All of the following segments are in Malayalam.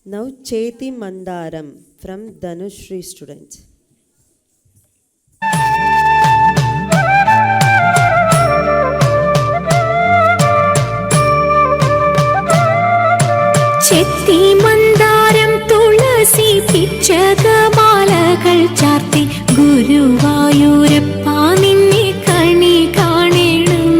Now Cheti Mandaram from Dhanushri students. ചെത്തി മന്ദാരം തുളസി പിച്ചകമാലകൾ ചാർത്തി ഗുരുവായൂരപ്പ നിന്നെ കണി കാണണം.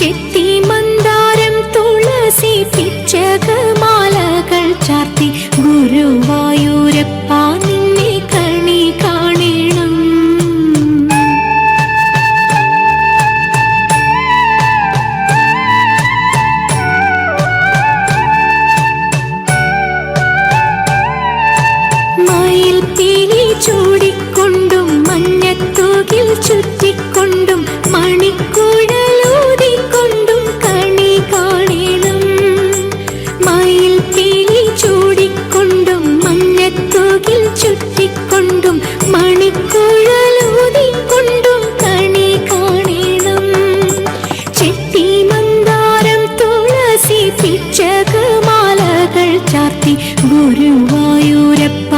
ചെത്തി മന്ദാരം തുളസി പിച്ചകമാലകൾ ചാർത്തി ഗുരുവായൂരപ്പ നിന്നെ കണി കാണണം. മയിൽ പീലി ചൂടിക്കൊണ്ടും മഞ്ഞത്തൂകിൽ ചുറ്റിക്കൊണ്ടും മണിക്കുഴലൂതിക്കൊണ്ടും കണി കാണണം. മയിൽ പീലി ചൂടിക്കൊണ്ടും മഞ്ഞത്തൂകിൽ ചുറ്റിക്കൊണ്ടും മണിക്കുഴലൂതിക്കൊണ്ടും കണി കാണണം. ചെത്തി മന്ദാരം തുളസി പിച്ചകമാലകൾ ചാർത്തി ഗുരുവായൂരപ്പ